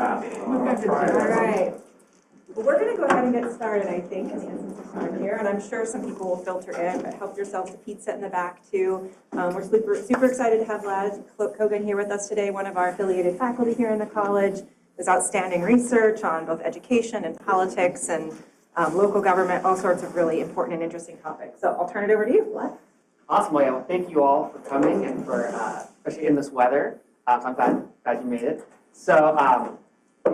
right. Well, we're going to go ahead and get started, I think, in the essence of time here, and I'm sure some people will filter in, but help yourselves to pizza in the back, too. We're super excited to have Vladimir Kogan here with us today, one of our affiliated faculty here in the college. His outstanding research on both education and politics and local government, all sorts of really important and interesting topics. So I'll turn it over to you, Vlad. Awesome. Well, thank you all for coming and for, especially in this weather. So I'm glad you made it. So,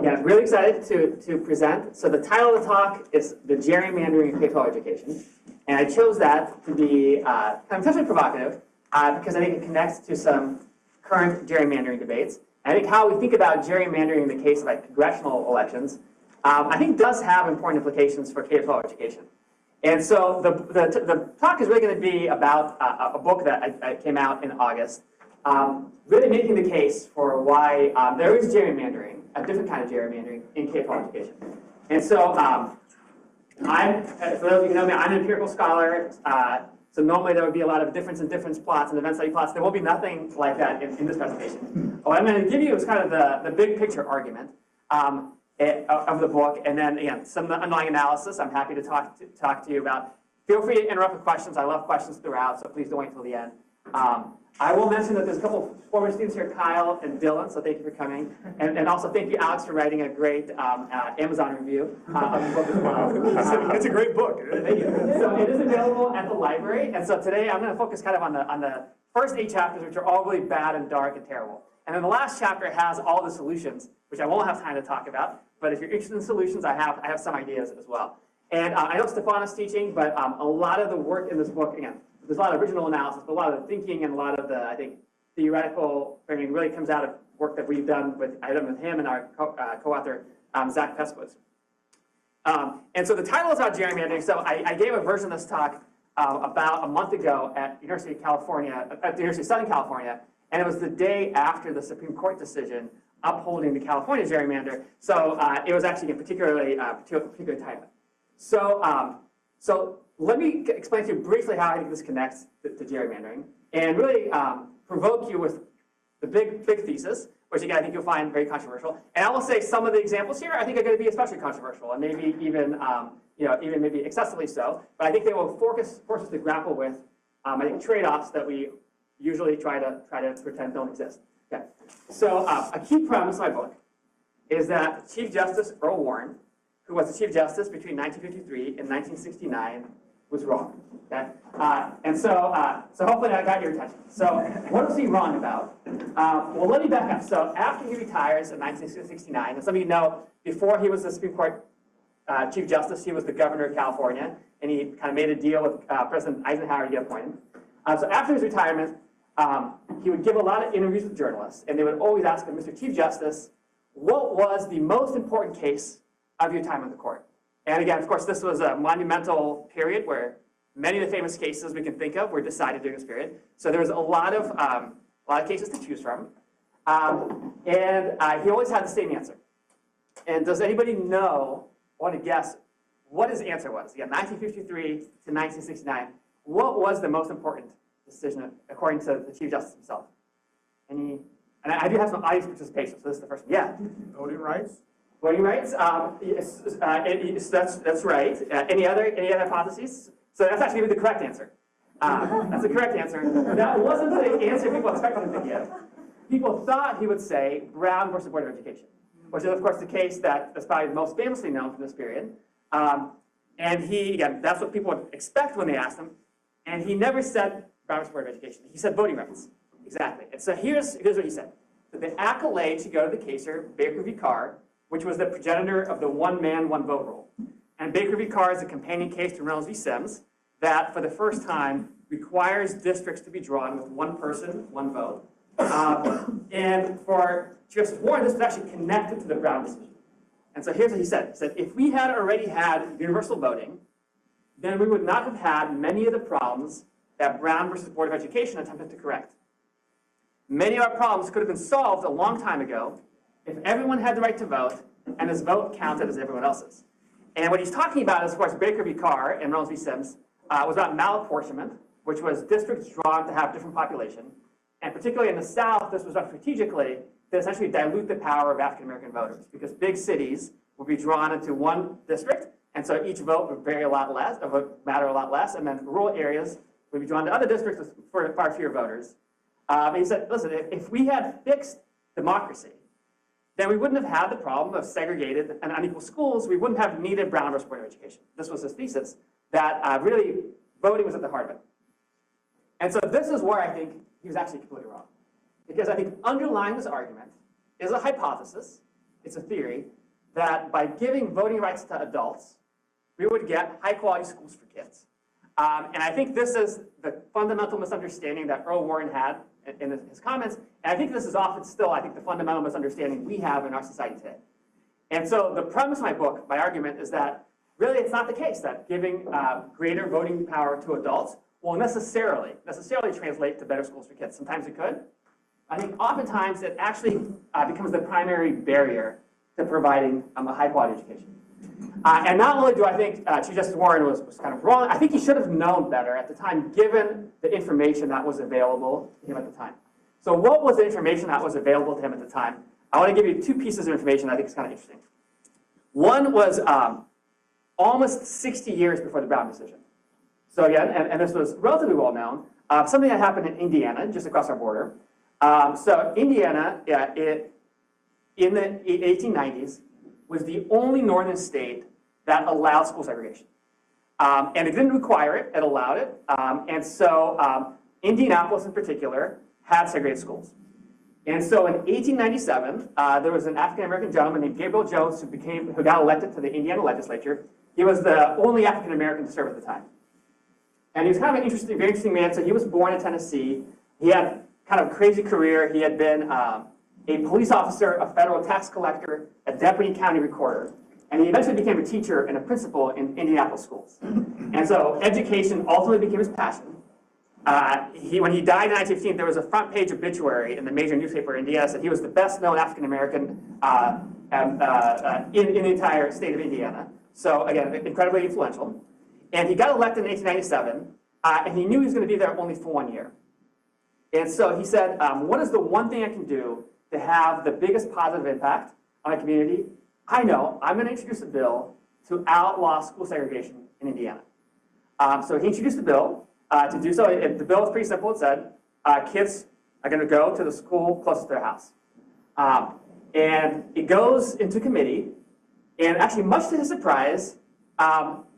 yeah, really excited to present. So the title of the talk is The Gerrymandering of K-12 Education. And I chose that to be kind of potentially provocative because I think it connects to some current gerrymandering debates. And I think how we think about gerrymandering in the case of like congressional elections, I think does have important implications for K-12 education. And so the talk is really going to be about a book that came out in August, really making the case for why there is gerrymandering, a different kind of gerrymandering in K-12 education. And so for those of you who know me, I'm an empirical scholar. So normally there would be a lot of difference in difference plots and event study plots. There will be nothing like that in this presentation. What I'm going to give you is kind of the big picture argument of the book, and then again some underlying analysis. I'm happy to talk to you about. Feel free to interrupt with questions. I love questions throughout, so please don't wait until the end. I will mention that there's a couple of former students here, Kyle and Dylan, so thank you for coming. And also thank you, Alex, for writing a great Amazon review of the book as well. It's a great book. Thank you. So it is available at the library, and so today I'm going to focus kind of on the first 8 chapters, which are all really bad and dark and terrible. And then the last chapter has all the solutions, which I won't have time to talk about. But if you're interested in solutions, I have some ideas as well. And I know Stefan is teaching, but a lot of the work in this book, again, there's a lot of original analysis, but a lot of the thinking and a lot of the, I think, theoretical framing really comes out of work that we've done with him and our co-author, Zach Peskowitz. And so the title is about gerrymandering. So I gave a version of this talk about a month ago at the University of Southern California, and it was the day after the Supreme Court decision upholding the California gerrymander. So it was actually particularly timely. So let me explain to you briefly how I think this connects to gerrymandering, and really provoke you with the big thesis, which again I think you'll find very controversial. And I will say some of the examples here I think are going to be especially controversial, and maybe even even maybe excessively so. But I think they will force us to grapple with I think trade-offs that we usually try to pretend don't exist. Okay. So a key premise of my book is that Chief Justice Earl Warren, who was the Chief Justice between 1953 and 1969, was wrong. Okay? And so hopefully that got your attention. So what was he wrong about? Well, let me back up. So after he retires in 1969, and some of you know, before he was the Supreme Court Chief Justice, he was the governor of California, and he kind of made a deal with President Eisenhower to get appointed. So after his retirement, he would give a lot of interviews with journalists, and they would always ask him, Mr. Chief Justice, what was the most important case of your time on the court? And again, of course, this was a monumental period where many of the famous cases we can think of were decided during this period. So there was a lot of cases to choose from, and he always had the same answer. And does anybody know, want to guess, what his answer was? Again, 1953 to 1969. What was the most important decision according to the Chief Justice himself? And I do have some audience participation, so this is the first one. Yeah. Voting rights? Voting rights? Yes, that's right. Any other hypotheses? So that's actually the correct answer. That's the correct answer. That wasn't the answer people expected him to give. People thought he would say Brown versus Board of Education, which is, of course, the case that's probably most famously known from this period. And again, that's what people would expect when they asked him. And he never said Brown versus Board of Education. He said voting rights. Exactly. And so here's what he said. So the accolade should go to the caser, Baker v. Carr, which was the progenitor of the one man, one vote rule. And Baker v. Carr is a companion case to Reynolds v. Sims that, for the first time, requires districts to be drawn with one person, one vote. And for Justice Warren, this was actually connected to the Brown decision. And so here's what he said. He said, if we had already had universal voting, then we would not have had many of the problems that Brown versus Board of Education attempted to correct. Many of our problems could have been solved a long time ago if everyone had the right to vote and his vote counted as everyone else's. And what he's talking about is, of course, Baker v. Carr and Reynolds v. Sims was about malapportionment, which was districts drawn to have different population. And particularly in the South, this was done strategically to essentially dilute the power of African American voters, because big cities will be drawn into one district, and so each vote would matter a lot less, and then rural areas would be drawn to other districts with far fewer voters. He said, listen, if we had fixed democracy, then we wouldn't have had the problem of segregated and unequal schools. We wouldn't have needed Brown versus Board of Education. This was his thesis, that really voting was at the heart of it. And so this is where I think he was actually completely wrong. Because I think underlying this argument is a hypothesis, it's a theory, that by giving voting rights to adults, we would get high-quality schools for kids. And I think this is the fundamental misunderstanding that Earl Warren had in his comments. And I think this is often still, I think, the fundamental misunderstanding we have in our society today. And so the premise of my book, my argument, is that really it's not the case that giving greater voting power to adults will necessarily translate to better schools for kids. Sometimes it could. I think oftentimes it actually becomes the primary barrier to providing a high-quality education. And not only do I think Chief Justice Warren was kind of wrong, I think he should have known better at the time, given the information that was available to him at the time. So what was the information that was available to him at the time? I want to give you two pieces of information I think is kind of interesting. One was almost 60 years before the Brown decision. So again, and this was relatively well known, something that happened in Indiana, just across our border. So Indiana, in the 1890s, was the only northern state that allowed school segregation. And it didn't require it, it allowed it. And so Indianapolis in particular had segregated schools. And so in 1897, there was an African-American gentleman named Gabriel Jones who got elected to the Indiana legislature. He was the only African-American to serve at the time. And he was kind of an very interesting man. So he was born in Tennessee. He had kind of a crazy career. He had been a police officer, a federal tax collector, a deputy county recorder. And he eventually became a teacher and a principal in Indianapolis schools. And so education ultimately became his passion. When he died in 1915, there was a front page obituary in the major newspaper in Indiana that said he was the best known African-American in the entire state of Indiana. So again, incredibly influential. And he got elected in 1897, and he knew he was going to be there only for 1 year. And so he said, what is the one thing I can do to have the biggest positive impact on my community? I know, I'm going to introduce a bill to outlaw school segregation in Indiana. So he introduced a bill to do so. The bill was pretty simple. It said, kids are going to go to the school closest to their house. And it goes into committee, and actually, much to his surprise,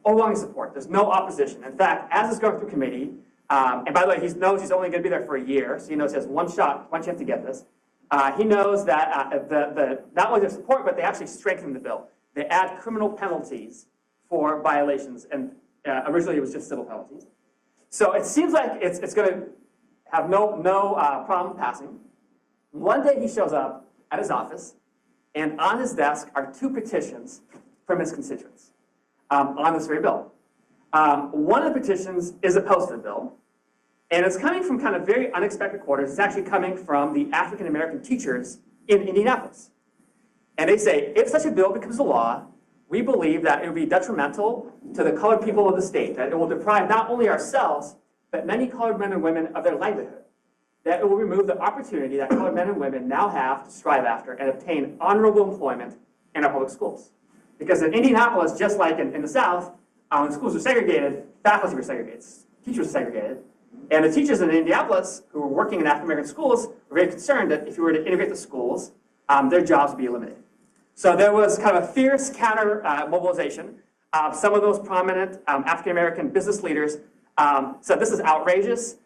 overwhelming support. There's no opposition. In fact, as it's going through committee, and by the way, he knows he's only going to be there for a year, so he knows he has one chance to get this. He knows that not only their support, but they actually strengthen the bill. They add criminal penalties for violations, and originally it was just civil penalties. So it seems like it's going to have no problem passing. One day he shows up at his office, and on his desk are two petitions from his constituents on this very bill. One of the petitions is opposed to the bill, and it's coming from kind of very unexpected quarters. It's actually coming from the African-American teachers in Indianapolis. And they say, if such a bill becomes a law, we believe that it will be detrimental to the colored people of the state, that it will deprive not only ourselves, but many colored men and women of their livelihood, that it will remove the opportunity that colored men and women now have to strive after and obtain honorable employment in our public schools. Because in Indianapolis, just like in the South, when schools were segregated, faculty were segregated, teachers were segregated. And the teachers in Indianapolis who were working in African-American schools were very concerned that if you were to integrate the schools, their jobs would be eliminated. So there was kind of a fierce counter mobilization. Some of those prominent African-American business leaders said this is outrageous.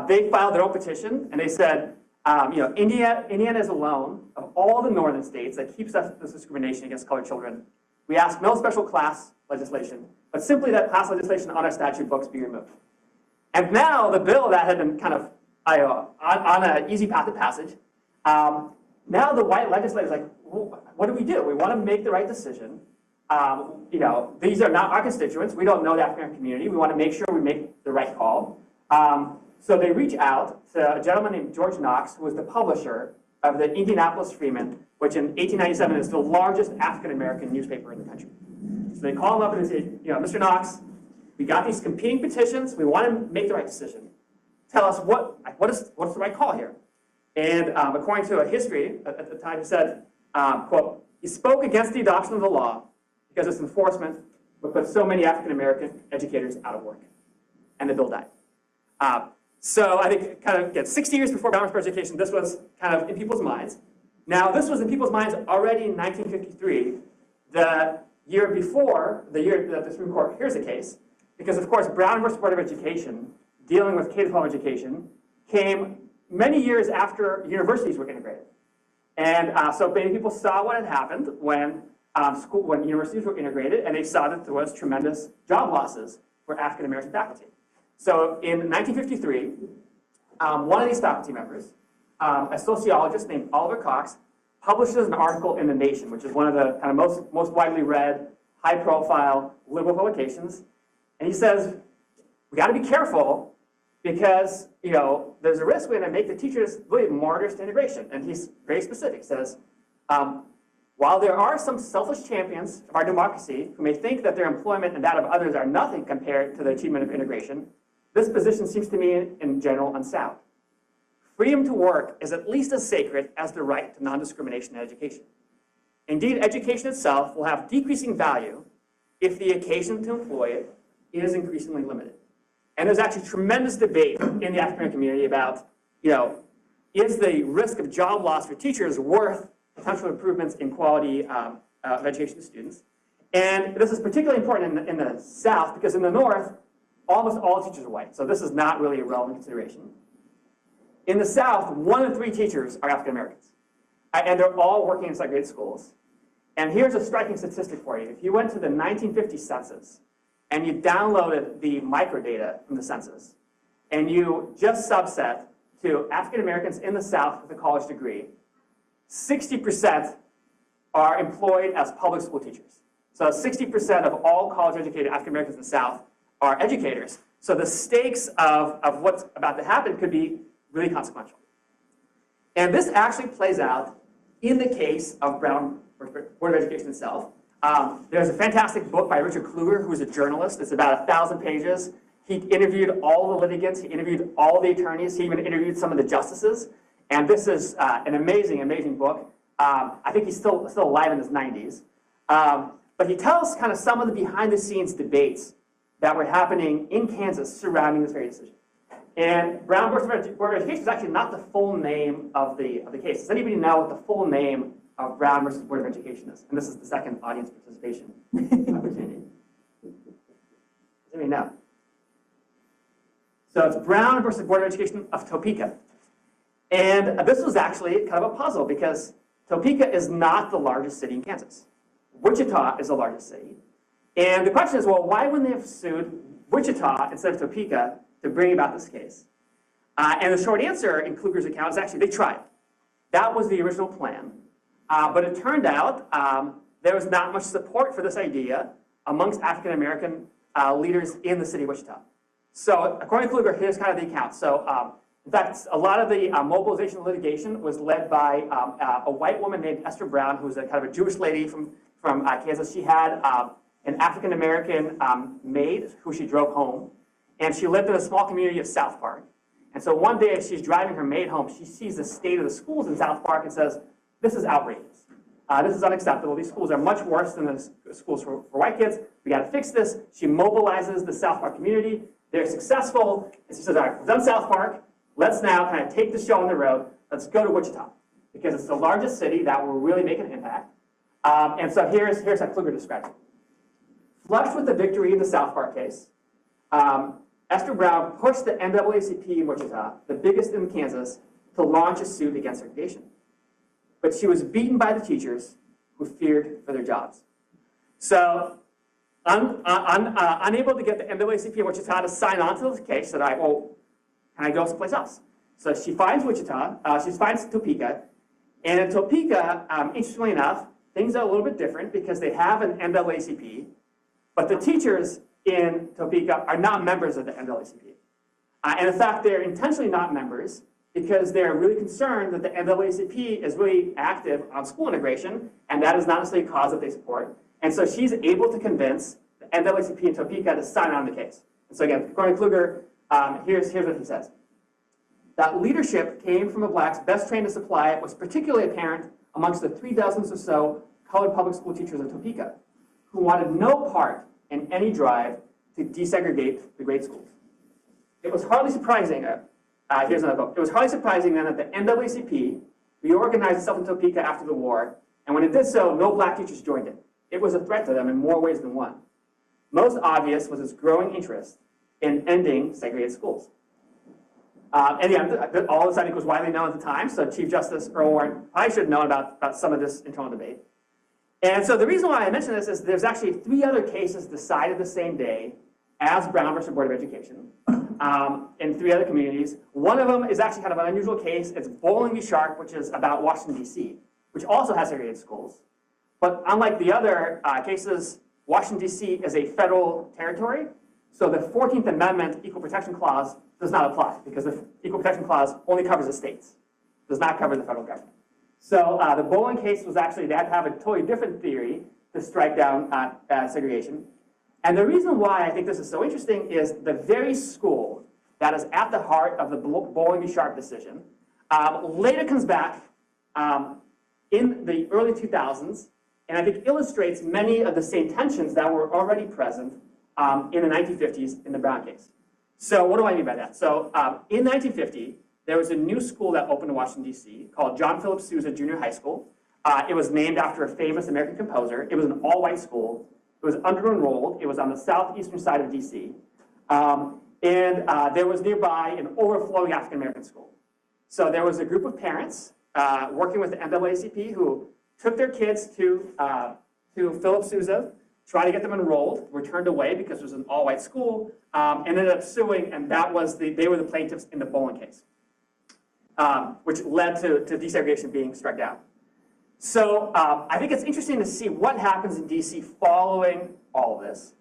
They filed their own petition, and they said, Indiana is alone of all the northern states that keeps us this discrimination against colored children. We ask no special class legislation, but simply that class legislation on our statute books be removed. And now the bill that had been kind of on an easy path to passage, now the white legislators are like, well, what do? We want to make the right decision. These are not our constituents. We don't know the African community. We want to make sure we make the right call. So they reach out to a gentleman named George Knox, who was the publisher of the Indianapolis Freeman, which in 1897 is the largest African-American newspaper in the country. So they call him up and they say, Mr. Knox, we got these competing petitions. We want to make the right decision. Tell us what's the right call here. And according to a history at the time, he said, quote, he spoke against the adoption of the law because its enforcement would put so many African-American educators out of work. And the bill died. So I think kind of, again, 60 years before Brown versus Education, this was kind of in people's minds. Now, this was in people's minds already in 1953, the year before, the year that the Supreme Court hears the case, because of course, Brown versus Board of Education, dealing with K-12 education, came many years after universities were integrated. And so many people saw what had happened when universities were integrated, and they saw that there was tremendous job losses for African-American faculty. So in 1953, one of these faculty members, a sociologist named Oliver Cox, publishes an article in The Nation, which is one of the kind of most widely read, high-profile liberal publications. And he says, we got to be careful because there's a risk we're going to make the teachers really martyrs to integration. And he's very specific. Says, while there are some selfish champions of our democracy who may think that their employment and that of others are nothing compared to the achievement of integration, this position seems to me in general unsound. Freedom to work is at least as sacred as the right to non-discrimination in education. Indeed, education itself will have decreasing value if the occasion to employ it is increasingly limited. And there's actually tremendous debate in the African community about, is the risk of job loss for teachers worth potential improvements in quality of education to students? And this is particularly important in the South because in the North, almost all teachers are white. So this is not really a relevant consideration. In the South, 1 in 3 teachers are African Americans. And they're all working in segregated schools. And here's a striking statistic for you. If you went to the 1950 census and you downloaded the microdata from the census, and you just subset to African Americans in the South with a college degree, 60% are employed as public school teachers. So 60% of all college-educated African Americans in the South are educators. So the stakes of what's about to happen could be really consequential. And this actually plays out in the case of Brown Board of Education itself. There's a fantastic book by Richard Kluger, who's a journalist. It's about 1,000 pages. He interviewed all the litigants. He interviewed all the attorneys. He even interviewed some of the justices. And this is an amazing, amazing book. I think he's still alive in his 90s. But he tells kind of some of the behind-the-scenes debates that were happening in Kansas surrounding this very decision. And Brown versus Board of Education is actually not the full name of the case. Does anybody know what the full name of Brown versus Board of Education is? And this is the second audience participation opportunity. Does anybody know? So it's Brown versus Board of Education of Topeka. And this was actually kind of a puzzle because Topeka is not the largest city in Kansas. Wichita is the largest city. And the question is, well, why wouldn't they have sued Wichita instead of Topeka to bring about this case? And the short answer in Kluger's account is actually they tried. That was the original plan. But it turned out there was not much support for this idea amongst African-American leaders in the city of Wichita. So according to Kluger, here's kind of the account. So in fact, a lot of the mobilization litigation was led by a white woman named Esther Brown, who's a kind of a Jewish lady from Kansas. She had an African-American maid who she drove home. And she lived in a small community of South Park. And so one day as she's driving her maid home, she sees the state of the schools in South Park and says, this is outrageous. This is unacceptable. These schools are much worse than the schools for white kids. We got to fix this. She mobilizes the South Park community. They're successful. And she says, all right, we've done South Park. Let's now kind of take the show on the road. Let's go to Wichita because it's the largest city that will really make an impact. And so here's how Kluger describes it. Flushed with the victory in the South Park case, Esther Brown pushed the NAACP in Wichita, the biggest in Kansas, to launch a suit against segregation. But she was beaten by the teachers who feared for their jobs. So, unable to get the NAACP in Wichita to sign on to this case, said, all right, well, can I go someplace else? So she finds Wichita, she finds Topeka, and in Topeka, interestingly enough, things are a little bit different because they have an NAACP, but the teachers in Topeka are not members of the NAACP. And in fact, they're intentionally not members because they're really concerned that the NAACP is really active on school integration, and that is not necessarily a cause that they support. And so she's able to convince the NAACP in Topeka to sign on the case. And so again, according to Kluger, here's what he says. that leadership came from the blacks best trained to supply it was particularly apparent amongst the 3 dozens or so colored public school teachers of Topeka, who wanted no part in any drive to desegregate the grade schools. It was hardly surprising, here's another quote, it was hardly surprising then that the NAACP reorganized itself in Topeka after the war, and when it did so, no black teachers joined it. It was a threat to them in more ways than one. Most obvious was its growing interest in ending segregated schools. And yeah, all this I think was widely known at the time, so Chief Justice Earl Warren probably should have known about some of this internal debate. And so the reason why I mention this is there's actually 3 other cases decided the same day as Brown versus Board of Education in 3 other communities. One of them is actually kind of an unusual case. It's Bowling v. Sharp, which is about Washington, D.C., which also has segregated schools. But unlike the other cases, Washington, D.C. is a federal territory, so the 14th Amendment Equal Protection Clause does not apply because the Equal Protection Clause only covers the states, does not cover the federal government. So the Bowling case was actually, they had to have a totally different theory to strike down segregation. And the reason why I think this is so interesting is the very school that is at the heart of the Bowling v. Sharp decision later comes back in the early 2000s, and I think illustrates many of the same tensions that were already present in the 1950s in the Brown case. So what do I mean by that? So in 1950, there was a new school that opened in Washington, D.C. called John Philip Sousa Junior High School. It was named after a famous American composer. It was an all-white school. It was under-enrolled. It was on the southeastern side of D.C. And there was nearby an overflowing African-American school. So there was a group of parents working with the NAACP who took their kids to Philip Sousa, tried to get them enrolled, were turned away because it was an all-white school, and ended up suing, and that was they were the plaintiffs in the Bowling case, which led to desegregation being struck down. So I think it's interesting to see what happens in DC following all of this.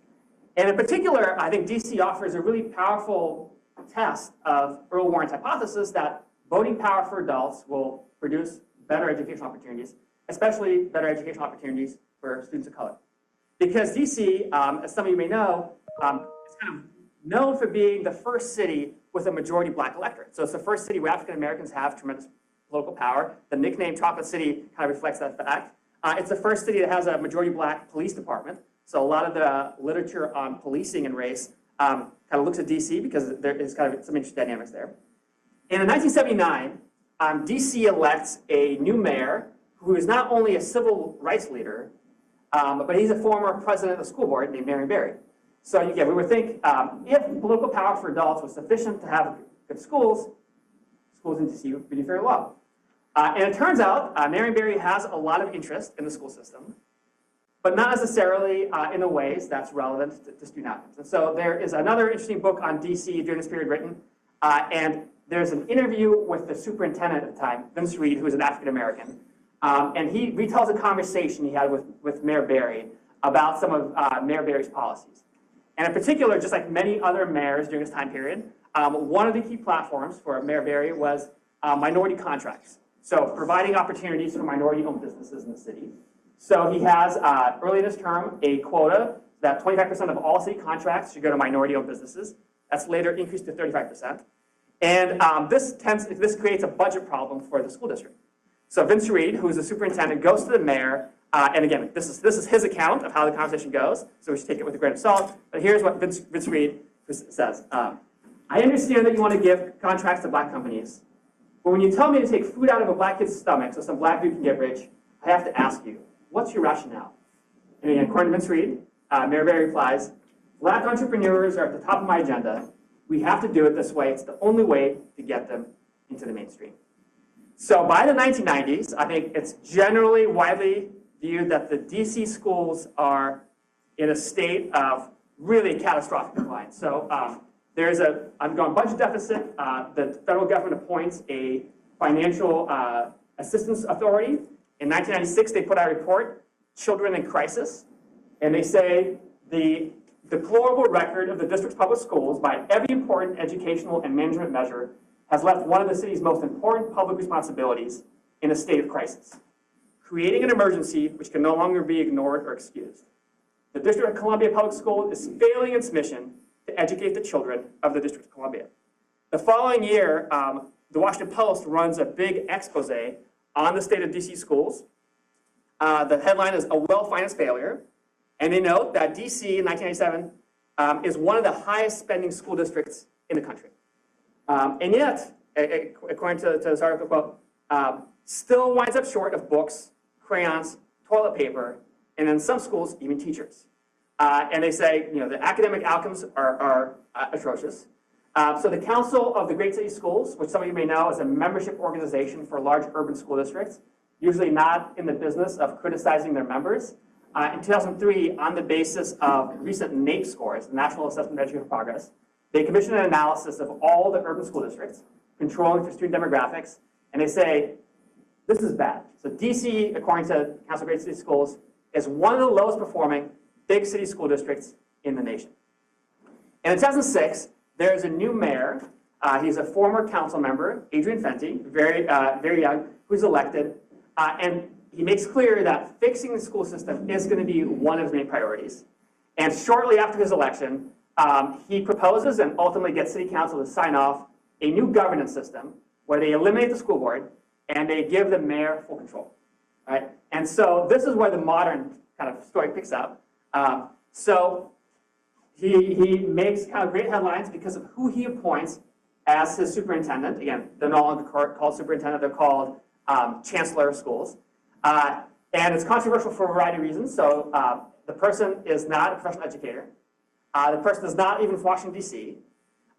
And in particular, I think DC offers a really powerful test of Earl Warren's hypothesis that voting power for adults will produce better educational opportunities, especially better educational opportunities for students of color. Because DC, as some of you may know, is kind of known for being the first city with a majority black electorate. So it's the first city where African Americans have tremendous political power. The nickname Chocolate City kind of reflects that fact. It's the first city that has a majority black police department. So a lot of the literature on policing and race kind of looks at DC because there is kind of some interesting dynamics there. And in 1979, DC elects a new mayor who is not only a civil rights leader, but he's a former president of the school board named Marion Barry. So again, we would think if political power for adults was sufficient to have good schools, schools in DC would do very well. And it turns out Marion Barry has a lot of interest in the school system, but not necessarily in the ways that's relevant to student outcomes. And so there is another interesting book on DC during this period written, and there's an interview with the superintendent at the time, Vince Reed, who is an African American, and he retells a conversation he had with Mayor Barry about some of Mayor Barry's policies. And in particular, just like many other mayors during this time period, one of the key platforms for Mayor Barry was minority contracts. So providing opportunities for minority-owned businesses in the city. So he has, early in his term, a quota that 25% of all city contracts should go to minority-owned businesses. That's later increased to 35%. And this creates a budget problem for the school district. So Vince Reed, who is the superintendent, goes to the mayor, and again, this is his account of how the conversation goes, so we should take it with a grain of salt. But here's what Vince Reed says. I understand that you want to give contracts to black companies, but when you tell me to take food out of a black kid's stomach so some black dude can get rich, I have to ask you, what's your rationale? And again, according to Vince Reed, Mayor Barry replies, black entrepreneurs are at the top of my agenda. We have to do it this way. It's the only way to get them into the mainstream. So by the 1990s, I think it's generally widely viewed that the DC schools are in a state of really catastrophic decline. So there's an ongoing budget deficit. The federal government appoints a financial assistance authority. In 1996, they put out a report, Children in Crisis, and they say the deplorable record of the district's public schools by every important educational and management measure has left one of the city's most important public responsibilities in a state of crisis, creating an emergency which can no longer be ignored or excused. The District of Columbia Public School is failing its mission to educate the children of the District of Columbia. The following year, the Washington Post runs a big expose on the state of DC schools. The headline is "A Well-Financed Failure," and they note that DC in 1997 is one of the highest spending school districts in the country. And yet, according to this article, quote, still winds up short of books, crayons, toilet paper, and in some schools, even teachers. And they say, the academic outcomes are atrocious. So the Council of the Great City Schools, which some of you may know is a membership organization for large urban school districts, usually not in the business of criticizing their members. In 2003, on the basis of recent NAEP scores, the National Assessment of Educational Progress, they commissioned an analysis of all the urban school districts, controlling for student demographics, and they say, this is bad. So DC, according to Council of Great City Schools, is one of the lowest performing big city school districts in the nation. And in 2006, there's a new mayor. He's a former council member, Adrian Fenty, very young, who's elected. And he makes clear that fixing the school system is going to be one of his main priorities. And shortly after his election, he proposes and ultimately gets city council to sign off a new governance system where they eliminate the school board and they give the mayor full control. Right? And so this is where the modern kind of story picks up. So he makes kind of great headlines because of who he appoints as his superintendent. Again, they're no longer called superintendent, they're called chancellor of schools. And it's controversial for a variety of reasons. So the person is not a professional educator. The person is not even from Washington, D.C.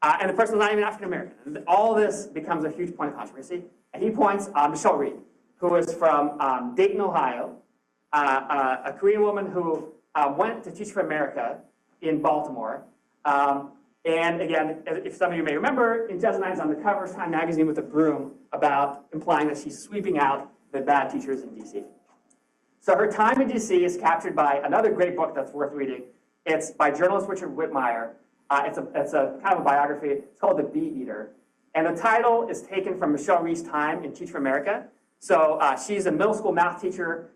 And the person is not even African American. All this becomes a huge point of controversy. And he appoints Michelle Reed, who is from Dayton, Ohio, a Korean woman who went to Teach for America in Baltimore. And again, if some of you may remember, in 2009, it's on the cover of Time magazine with a broom about implying that she's sweeping out the bad teachers in DC. So her time in DC is captured by another great book that's worth reading. It's by journalist Richard Whitmire. It's a kind of a biography. It's called The Bee Eater. And the title is taken from Michelle Reed's time in Teach for America. So she's a middle school math teacher,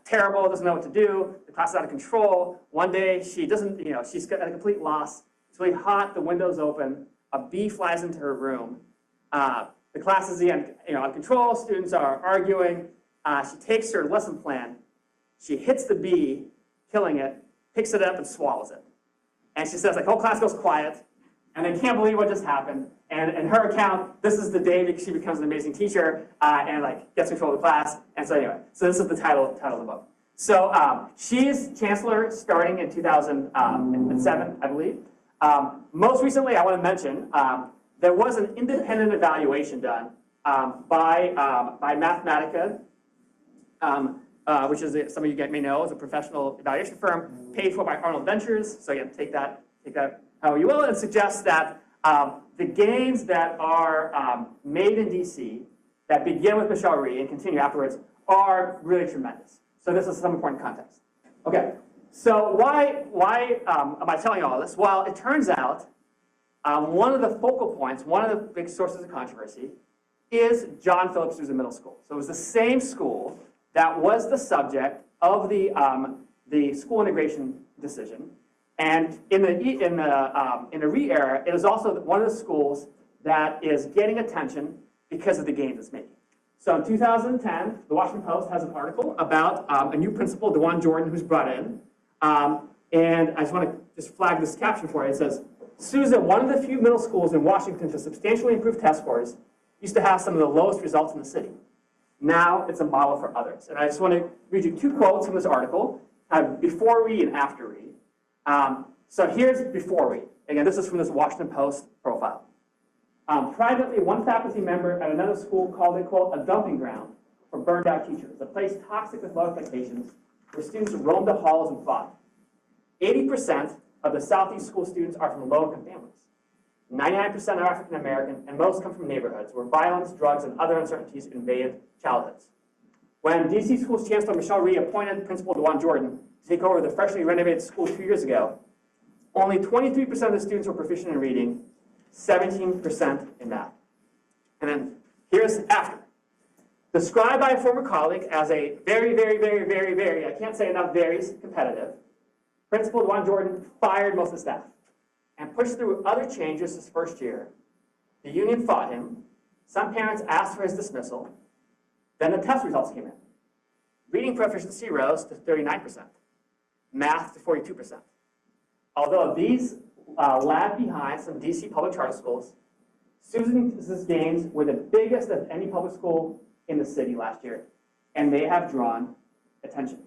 terrible, doesn't know what to do. The class is out of control. One day she doesn't, she's at a complete loss. It's really hot, the window's open. A bee flies into her room. The class is out of control. Students are arguing. She takes her lesson plan. She hits the bee, killing it, picks it up and swallows it. And she says, whole class goes quiet, and they can't believe what just happened. And in her account, this is the day that she becomes an amazing teacher and gets control of the class. And so anyway, so this is the title of the book. So she's chancellor starting in 2007, I believe. Most recently, I want to mention, there was an independent evaluation done by Mathematica, which is, some of you may know, is a professional evaluation firm paid for by Arnold Ventures. So again, take that how you will, and suggests that the gains that are made in DC that begin with Michelle Reed and continue afterwards are really tremendous. So this is some important context. Okay, so why am I telling you all this? Well, it turns out one of the focal points, one of the big sources of controversy, is John Phillips Sousa Middle School. So it was the same school that was the subject of the school integration decision. And in the Reed era, it is also one of the schools that is getting attention because of the gains it's making. So in 2010, the Washington Post has an article about a new principal, DeJuan Jordan, who's brought in. And I just want to just flag this caption for you. It says, Sousa, one of the few middle schools in Washington to substantially improve test scores, used to have some of the lowest results in the city. Now it's a model for others. And I just want to read you two quotes from this article, before Reed and after Reed. So here's before Reed. Again, this is from this Washington Post profile. Privately, one faculty member at another school called it, quote, a dumping ground for burned out teachers, a place toxic with low expectations where students roam the halls and fought. 80% of the Southeast school students are from low-income families. 99% are African American, and most come from neighborhoods where violence, drugs, and other uncertainties invaded childhoods. When DC Schools Chancellor Michelle Reed appointed Principal DeJuan Jordan to take over the freshly renovated school 2 years ago, only 23% of the students were proficient in reading, 17% in math. And then here's after. Described by a former colleague as a very, very, very, very, very, I can't say enough varies, competitive, Principal DeJuan Jordan fired most of the staff and pushed through other changes his first year. The union fought him. Some parents asked for his dismissal. Then the test results came in. Reading proficiency rose to 39%. Math to 42%. Although these lag behind some DC public charter schools, Susan's gains were the biggest of any public school in the city last year, and they have drawn attention.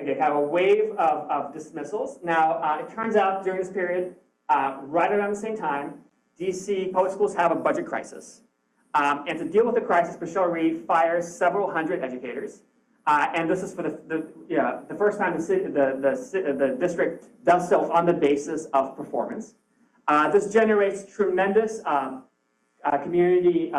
Again, kind of a wave of dismissals. Now, it turns out during this period, right around the same time, DC public schools have a budget crisis. And to deal with the crisis, Michelle Reed fires several hundred educators. And this is for the first time the district does so on the basis of performance. This generates tremendous community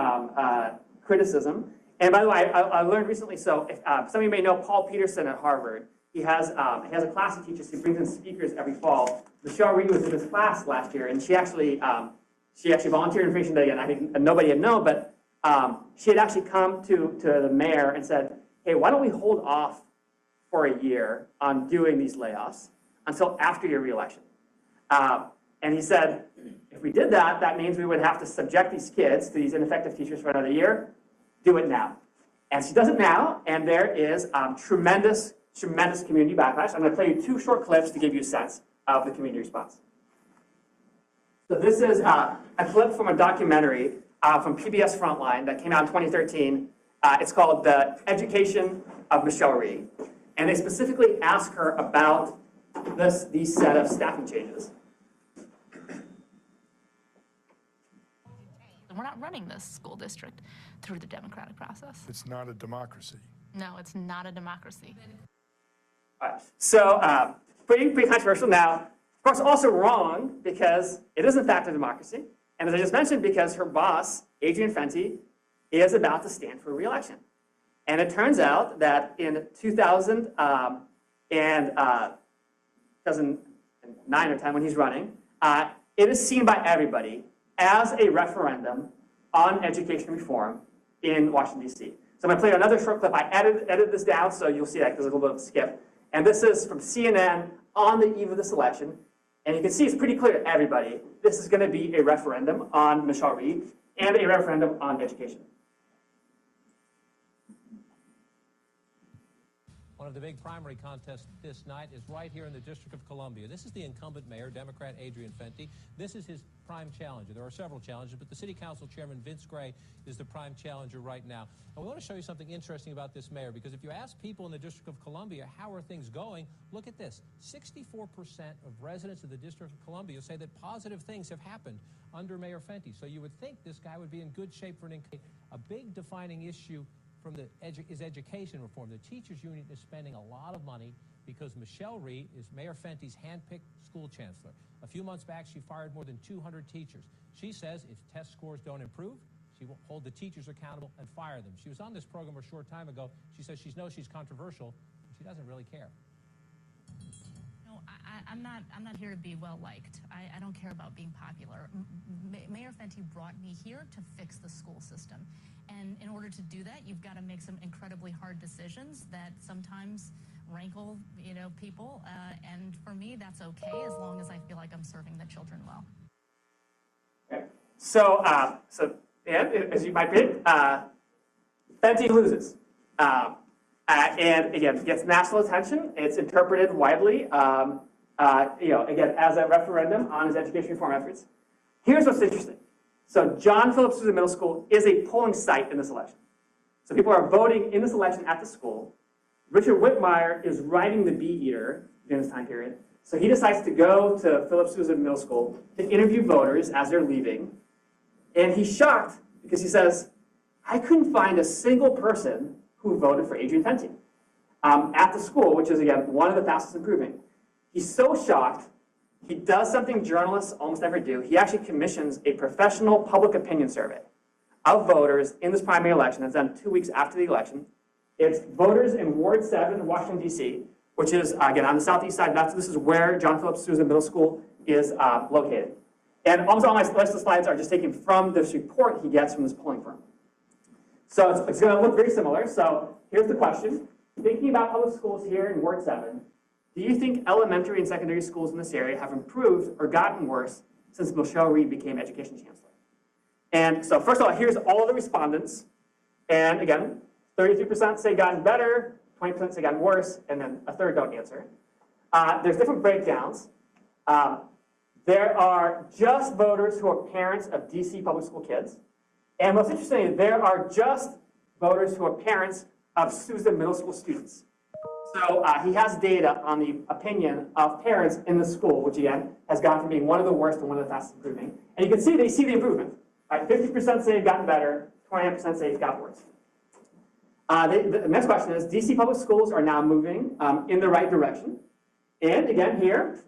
criticism. And by the way, I learned recently, so if, some of you may know Paul Peterson at Harvard. He has a class he teaches. He brings in speakers every fall. Michelle Reed was in this class last year, and she actually volunteered information that, again, I think nobody had known, but she had actually come to the mayor and said, hey, why don't we hold off for a year on doing these layoffs until after your reelection? And he said, if we did that, that means we would have to subject these kids to these ineffective teachers for another year. Do it now. And she does it now, and there is tremendous community backlash. I'm going to play you two short clips to give you a sense of the community response. So this is a clip from a documentary from PBS Frontline that came out in 2013. It's called The Education of Michelle Reed. And they specifically ask her about these set of staffing changes. We're not running this school district through the democratic process. It's not a democracy. No, it's not a democracy. All right. So pretty controversial. Now, of course, also wrong because it is in fact a democracy. And as I just mentioned, because her boss, Adrian Fenty, is about to stand for re-election. And it turns out that in 2009 or 10, when he's running, it is seen by everybody as a referendum on education reform in Washington, D.C. So I'm going to play another short clip. I edited this down, so you'll see that there's a little bit of a skip. And this is from CNN on the eve of this election. And you can see it's pretty clear to everybody this is going to be a referendum on Michelle Reed and a referendum on education. One of the big primary contests this night is right here in the District of Columbia. This is the incumbent mayor, Democrat Adrian Fenty. This is his prime challenger. There are several challenges, but the City Council Chairman Vince Gray is the prime challenger right now. And we want to show you something interesting about this mayor, because if you ask people in the District of Columbia, how are things going, look at this. 64% of residents of the District of Columbia say that positive things have happened under Mayor Fenty. So you would think this guy would be in good shape for a big defining issue from is education reform. The teachers union is spending a lot of money because Michelle Reed is Mayor Fenty's hand-picked school chancellor. A few months back, she fired more than 200 teachers. She says if test scores don't improve, she will hold the teachers accountable and fire them. She was on this program a short time ago. She says she knows she's controversial, but she doesn't really care. No, I'm not here to be well-liked. I don't care about being popular. Mayor Fenty brought me here to fix the school system. And in order to do that, you've got to make some incredibly hard decisions that sometimes rankle, people. And for me, that's okay as long as I feel like I'm serving the children well. Okay. So as you might predict, Fenty loses. And again, gets national attention. It's interpreted widely, again, as a referendum on his education reform efforts. Here's what's interesting. So John Philip Sousa Middle School is a polling site in this election. So people are voting in this election at the school. Richard Whitmire is riding the bee eater during this time period. So he decides to go to Philip Sousa Middle School to interview voters as they're leaving. And he's shocked because he says, I couldn't find a single person who voted for Adrian Fenty at the school, which is, again, one of the fastest improving. He's so shocked. He does something journalists almost never do. He actually commissions a professional public opinion survey of voters in this primary election that's done 2 weeks after the election. It's voters in Ward 7 in Washington, D.C., which is, again, on the southeast side. This is where John Philip Sousa Middle School is located. And almost all my rest of the slides are just taken from this report he gets from this polling firm. So it's going to look very similar. So here's the question. Thinking about public schools here in Ward 7, do you think elementary and secondary schools in this area have improved or gotten worse since Michelle Reed became education chancellor. And so first of all, here's all the respondents. And again, 33% say gotten better, 20% say gotten worse, and then a third don't answer. There's different breakdowns. There are just voters who are parents of DC public school kids. And most interestingly, there are just voters who are parents of Sousa middle school students. So he has data on the opinion of parents in the school, which again has gone from being one of the worst to one of the fastest improving. And you can see they see the improvement. Right? 50% say it's gotten better, 29% say it's got worse. The next question is, DC public schools are now moving in the right direction. And again here,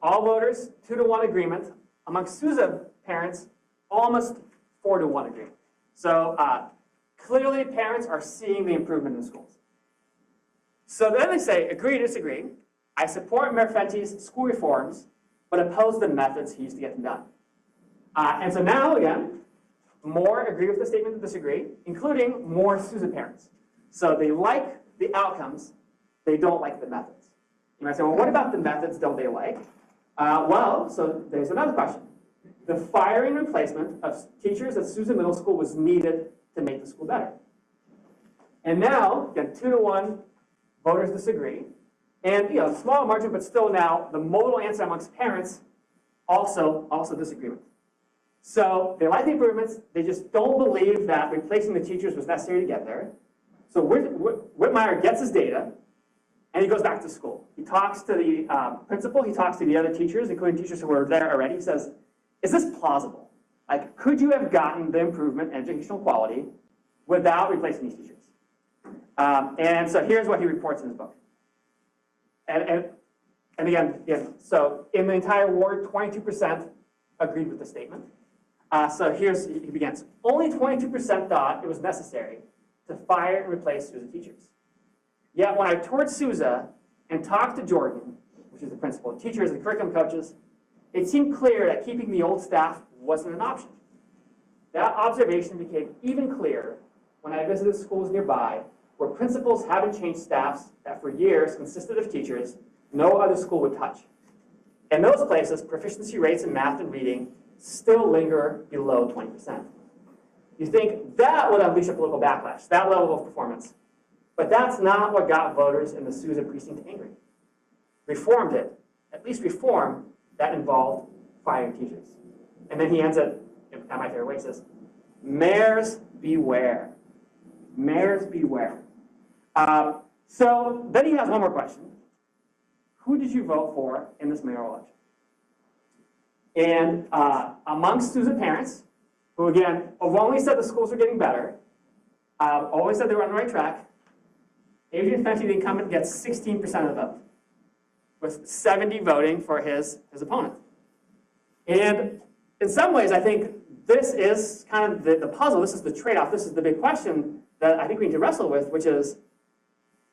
all voters, 2-to-1 agreement. Among Sousa parents, almost 4-to-1 agreement. So clearly parents are seeing the improvement in the schools. So then they say, agree, disagree. I support Mayor Fenty's school reforms, but oppose the methods he used to get them done. And so now, again, more agree with the statement than disagree, including more Sousa parents. So they like the outcomes, they don't like the methods. You might say, well, what about the methods don't they like? Well, so there's another question. The firing and replacement of teachers at Sousa Middle School was needed to make the school better. And now, again, 2-to-1, voters disagree. And, small margin, but still now, the modal answer amongst parents also disagreement. So they like the improvements, they just don't believe that replacing the teachers was necessary to get there. So Whitmire gets his data, and he goes back to school. He talks to the principal, he talks to the other teachers, including teachers who were there already. He says, is this plausible? Like, could you have gotten the improvement in educational quality without replacing these teachers? And so here's what he reports in his book. And again, so in the entire ward, 22% agreed with the statement. So he begins. Only 22% thought it was necessary to fire and replace Sousa teachers. Yet when I toured Sousa and talked to Jordan, which is the principal, teachers and curriculum coaches, it seemed clear that keeping the old staff wasn't an option. That observation became even clearer when I visited schools nearby where principals haven't changed staffs that for years consisted of teachers no other school would touch. In those places, proficiency rates in math and reading still linger below 20%. You think that would unleash a political backlash, that level of performance. But that's not what got voters in the Sousa precinct angry. Reform did. At least reform that involved firing teachers. And then he ends it, at my favorite way, he says, mayors beware. Mayors beware. So then he has one more question. Who did you vote for in this mayoral election? And amongst Sousa parents, who again, have only said the schools are getting better, always said they were on the right track, Adrian Fenty, the incumbent, gets 16% of the vote, with 70 voting for his opponent. And in some ways, I think this is kind of the puzzle, this is the trade-off, this is the big question that I think we need to wrestle with, which is,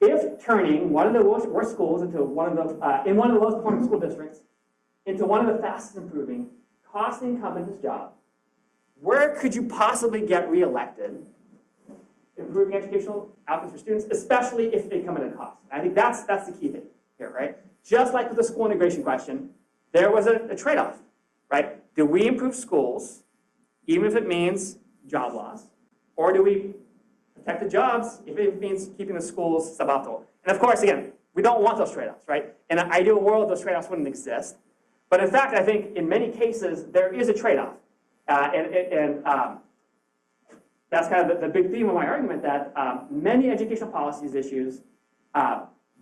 if turning one of the worst schools into one of the, in one of the lowest performing school districts, into one of the fastest improving, cost the incumbent his job, where could you possibly get reelected improving educational outcomes for students, especially if they come at a cost? I think that's the key thing here, right? Just like with the school integration question, there was a trade-off, right? Do we improve schools, even if it means job loss, or do we protect the jobs if it means keeping the schools suboptimal? And of course, again, we don't want those trade-offs, right? In an ideal world, those trade-offs wouldn't exist. But in fact, I think in many cases, there is a trade-off. That's kind of the big theme of my argument, that many educational policies issues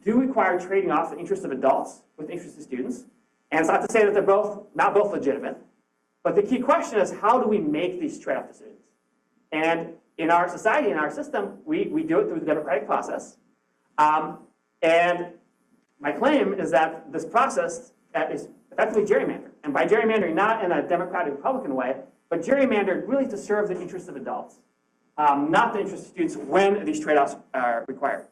do require trading off the interests of adults with the interests of students. And it's not to say that they're not both legitimate. But the key question is, how do we make these trade-off decisions? And in our society, in our system, we do it through the democratic process. And my claim is that this process is effectively gerrymandered. And by gerrymandering, not in a Democratic Republican way, but gerrymandered really to serve the interests of adults, not the interests of students when these trade-offs are required.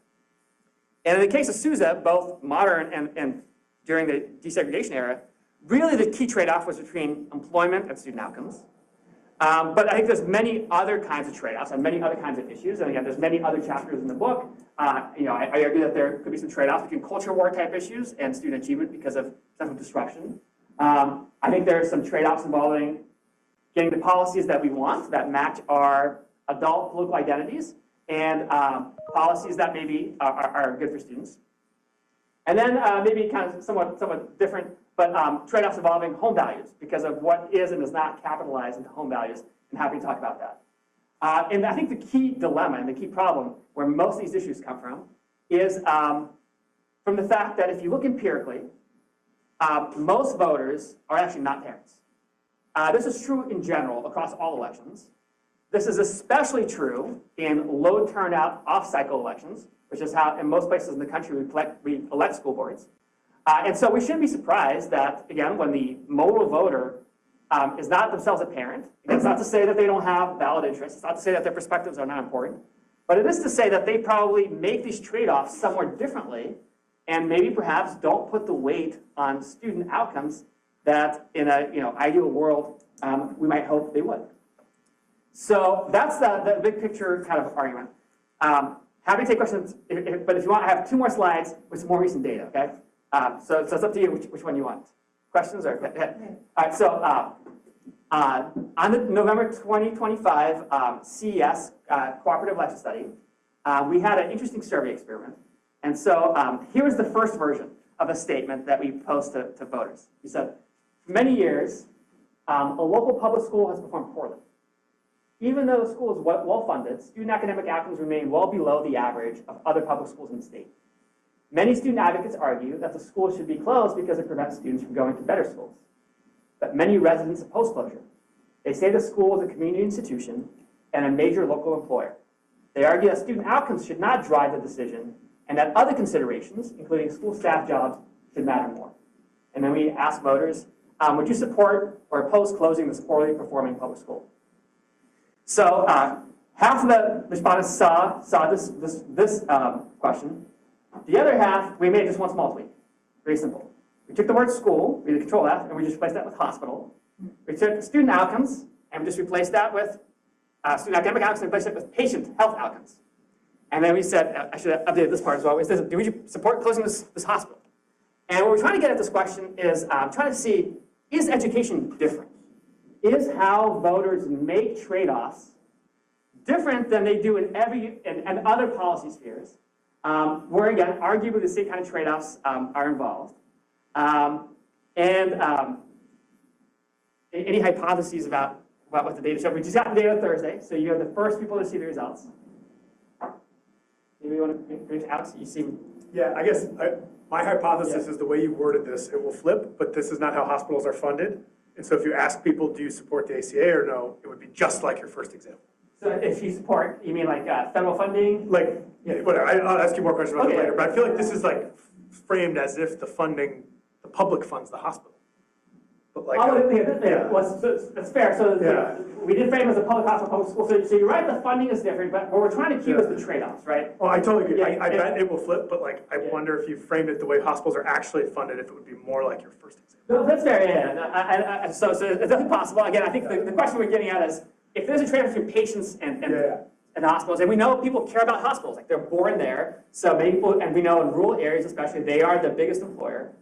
And in the case of Sousa, both modern and during the desegregation era, really the key trade-off was between employment and student outcomes. But I think there's many other kinds of trade-offs and many other kinds of issues. And again, there's many other chapters in the book. I argue that there could be some trade-offs between culture war type issues and student achievement because of central disruption. I think there are some trade-offs involving getting the policies that we want that match our adult political identities and policies that maybe are good for students. And then maybe kind of somewhat different, but trade-offs involving home values because of what is and is not capitalized into home values, and happy to talk about that. And I think the key dilemma and the key problem where most of these issues come from is from the fact that if you look empirically, most voters are actually not parents. This is true in general across all elections. This is especially true in low turnout off-cycle elections, which is how in most places in the country we elect school boards. And so we shouldn't be surprised that, again, when the modal voter is not themselves a parent, again, it's not to say that they don't have valid interests, it's not to say that their perspectives are not important, but it is to say that they probably make these trade-offs somewhat differently and maybe perhaps don't put the weight on student outcomes that in an ideal world we might hope they would. So that's the big picture kind of argument. Happy to take questions, but if you want, I have 2 more slides with some more recent data, okay? So it's up to you which one you want. Questions? Or, okay. All right, so on the November 2025 CES Cooperative Election Study, we had an interesting survey experiment. And so here was the first version of a statement that we posed to voters. We said, for many years, a local public school has performed poorly. Even though the school is well-funded, student academic outcomes remain well below the average of other public schools in the state. Many student advocates argue that the school should be closed because it prevents students from going to better schools. But many residents oppose closure. They say the school is a community institution and a major local employer. They argue that student outcomes should not drive the decision and that other considerations, including school staff jobs, should matter more. And then we asked voters, would you support or oppose closing this poorly performing public school? So half of the respondents saw this question. The other half, we made just one small tweak. Very simple. We took the word school, we did Control F, and we just replaced that with hospital. We took student outcomes, and we just replaced that with student academic outcomes, and replaced it with patient health outcomes. And then we said, I should have updated this part as well. We said, do we support closing this hospital? And what we're trying to get at this question is trying to see, is education different? Is how voters make trade-offs different than they do in other policy spheres, where, again, arguably the same kind of trade-offs are involved? Any hypotheses about what the data show? We just got the data Thursday, so you have the first people to see the results. Maybe you want to bring it out so you see? Yeah, I guess my hypothesis is the way you worded this, it will flip, but this is not how hospitals are funded. And so if you ask people, do you support the ACA or no, it would be just like your first example. So if you support, you mean like federal funding? Like, yeah, whatever. I'll ask you more questions about that later, but I feel like this is like framed as if the public funds the hospital. But like, well, that's fair. So we did frame it as a public hospital, public school. So you're right, the funding is different, but what we're trying to keep is the trade-offs, right? Oh, I totally agree. I bet it will flip, but like, I wonder if you framed it the way hospitals are actually funded, if it would be more like your first example. No, that's fair, yeah. So it's definitely possible. Again, I think the question we're getting at is, if there's a trade-off between patients and hospitals, and we know people care about hospitals, like they're born there, so many people, and we know in rural areas especially, they are the biggest employer.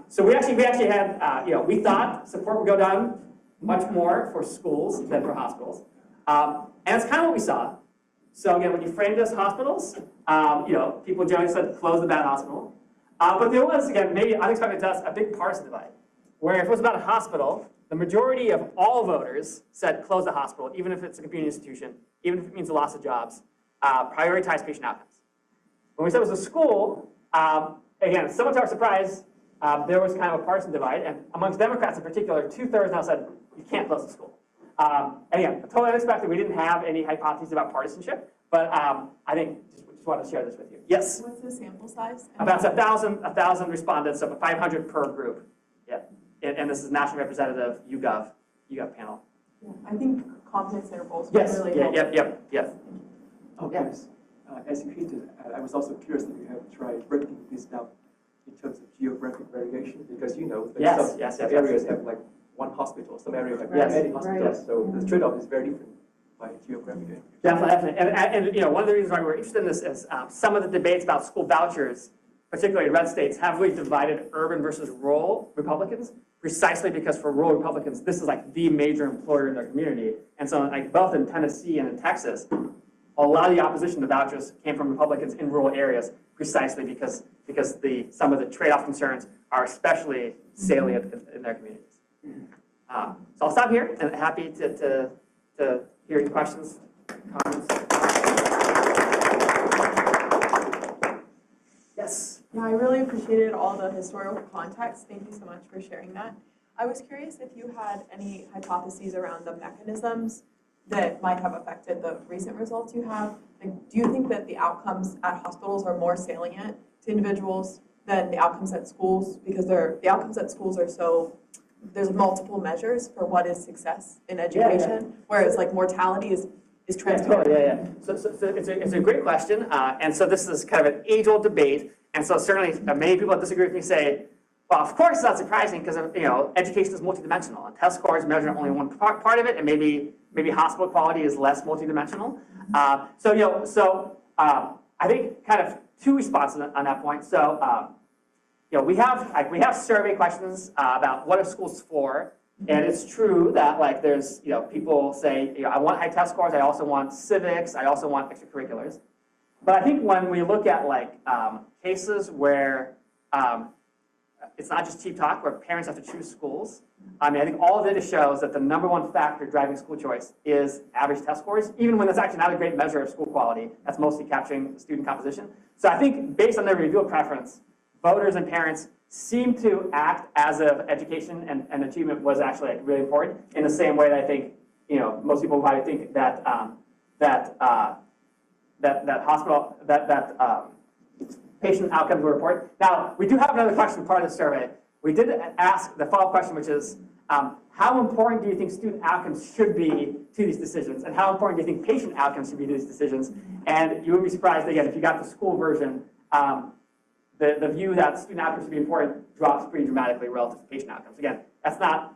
So we actually had, we thought support would go down much more for schools than for hospitals. And it's kind of what we saw. So again, when you framed it as hospitals, people generally said close the bad hospital. But there was, again, maybe unexpected to us, a big partisan divide, where if it was about a hospital, the majority of all voters said close the hospital, even if it's a community institution, even if it means a loss of jobs, prioritize patient outcomes. When we said it was a school, again, somewhat to our surprise, there was kind of a partisan divide, and amongst Democrats in particular, 2/3 now said you can't close the school. And again, totally unexpected. We didn't have any hypotheses about partisanship, but I think just wanted to share this with you. Yes? What's the sample size? About 1,000 respondents, so 500 per group. Yeah, and this is national representative YouGov panel. Yeah, I think confidence intervals Yes. really help. Yep. Oh, yes. As you hinted, I was also curious if you have tried breaking this down in terms of geographic variation, because some areas have like one hospital, some areas have many hospitals, so the trade-off is very different by geographic area. Definitely. And one of the reasons why we're interested in this is some of the debates about school vouchers particularly red states, heavily divided urban versus rural Republicans, precisely because for rural Republicans, this is like the major employer in their community. And so like both in Tennessee and in Texas, a lot of the opposition to vouchers came from Republicans in rural areas, precisely because some of the trade-off concerns are especially salient in their communities. So I'll stop here, and happy to hear your questions, comments. Yes. Yeah, I really appreciated all the historical context. Thank you so much for sharing that. I was curious if you had any hypotheses around the mechanisms that might have affected the recent results you have. Like, do you think that the outcomes at hospitals are more salient to individuals than the outcomes at schools? Because the outcomes at schools are so, there's multiple measures for what is success in education, whereas like mortality is transparent. So it's a great question, and so this is kind of an age-old debate, and so certainly many people that disagree with me say, well, of course it's not surprising because education is multidimensional, and test scores measure only one part of it, and maybe hospital quality is less multidimensional. I think kind of two responses on that point. So we have survey questions about what are schools for. And it's true that there's people say I want high test scores, I also want civics, I also want extracurriculars. But I think when we look at cases where it's not just cheap talk, where parents have to choose schools, I think all the data shows that the #1 factor driving school choice is average test scores, even when it's actually not a great measure of school quality. That's mostly capturing student composition. So I think based on their review preference, voters and parents seem to act as if education and achievement was actually really important, in the same way that I think most people probably think that patient outcomes were important. Now we do have another question part of the survey. We did ask the follow-up question, which is how important do you think student outcomes should be to these decisions, and how important do you think patient outcomes should be to these decisions? And you would be surprised again if you got the school version. The view that student outcomes should be important drops pretty dramatically relative to patient outcomes. Again, that's not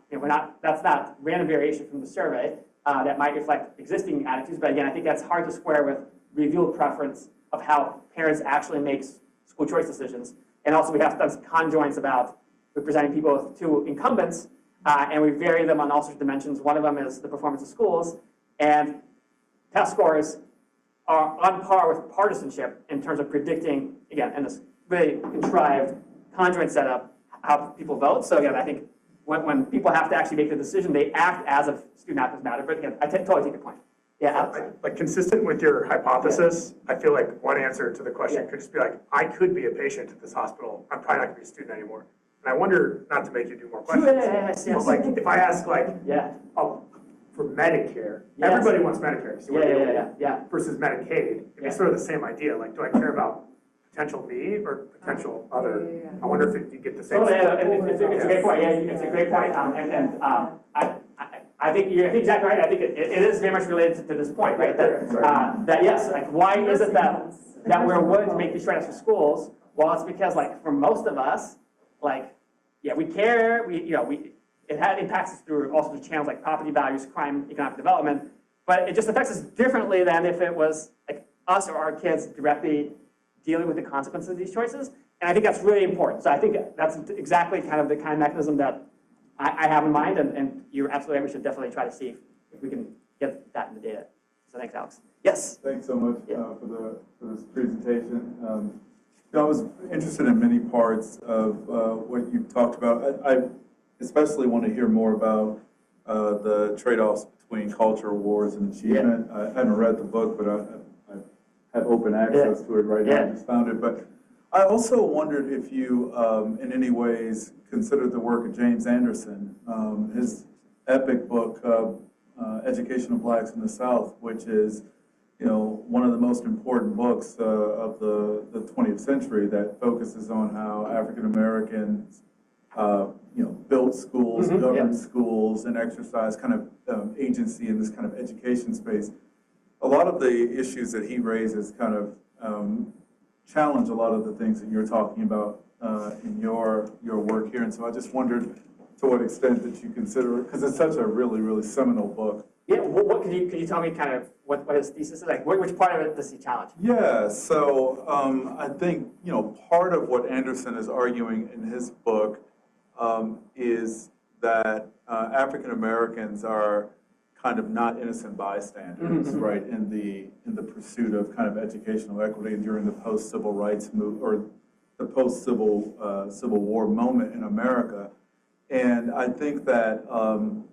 random variation from the survey that might reflect existing attitudes. But again, I think that's hard to square with revealed preference of how parents actually make school choice decisions. And also, we have done some conjoints about representing people with two incumbents, and we vary them on all sorts of dimensions. One of them is the performance of schools, and test scores are on par with partisanship in terms of predicting, again, in this really contrived conjoint setup, how people vote. So again, I think when people have to actually make the decision, they act as if student outcomes matter. But again, I totally take your point. Yeah, Alex? Consistent with your hypothesis, I feel like one answer to the question could just be I could be a patient at this hospital. I'm probably not going to be a student anymore. And I wonder, not to make you do more questions, but if I ask for Medicare, everybody wants Medicare. So versus Medicaid, it'd be sort of the same idea. Do I care about potential me or potential other? I wonder if you get the same. It's a great point. Yeah, it's a great point. I think you're exactly right. I think it is very much related to this point, right? That yes, why is it that we're willing to make these trade-offs for schools? Well, it's because for most of us, we care. It impacts us through all sorts of channels like property values, crime, economic development. But it just affects us differently than if it was us or our kids directly dealing with the consequences of these choices. And I think that's really important. So I think that's exactly the kind of mechanism that I have in mind, and you're absolutely right. We should definitely try to see if we can get that in the data. So thanks, Alex. Yes? Thanks so much for this presentation. I was interested in many parts of what you talked about. I especially want to hear more about the trade-offs between culture wars and achievement. I haven't read the book, but I have open access to it right now. I just found it. But I also wondered if you, in any ways, considered the work of James Anderson, his epic book, Education of Blacks in the South, which is, one of the most important books of the 20th century that focuses on how African Americans, built schools, governed schools, and exercise kind of agency in this kind of education space. A lot of the issues that he raises kind of challenge a lot of the things that you're talking about in your work here. And so I just wondered to what extent that you consider, because it's such a really, really seminal book, Yeah, what could you tell me kind of what his thesis is? Like, which part of it does he challenge? Yeah, so I think, part of what Anderson is arguing in his book is that African Americans are kind of not innocent bystanders, right, in the pursuit of kind of educational equity during the post-civil rights move, or the post-civil Civil War moment in America. And I think that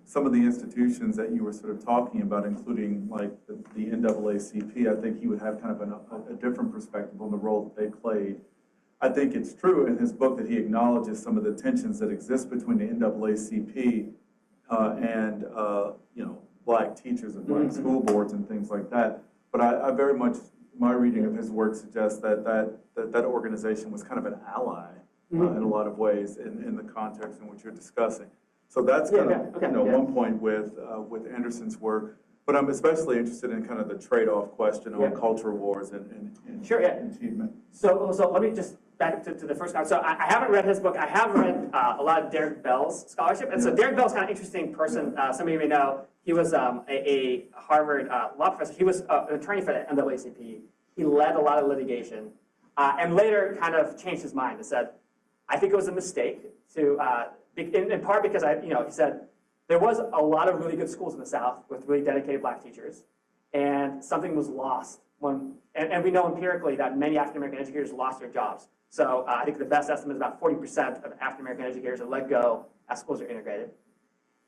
some of the institutions that you were sort of talking about, including like the NAACP, I think he would have kind of a different perspective on the role that they played. I think it's true in his book that he acknowledges some of the tensions that exist between the NAACP and black teachers and black school boards and things like that. But I very much, my reading of his work suggests that organization was kind of an ally in a lot of ways in the context in which you're discussing. So that's kind of one point with Anderson's work. But I'm especially interested in kind of the trade-off question on culture wars and achievement. So let me just back to the first comment. So I haven't read his book. I have read a lot of Derek Bell's scholarship. And so Derek Bell's kind of interesting person. Some of you may know. He was a Harvard law professor. He was an attorney for the NAACP. He led a lot of litigation and later kind of changed his mind and said, I think it was a mistake to, in part because he said, there was a lot of really good schools in the South with really dedicated black teachers, and something was lost and we know empirically that many African-American educators lost their jobs. So I think the best estimate is about 40% of African-American educators are let go as schools are integrated.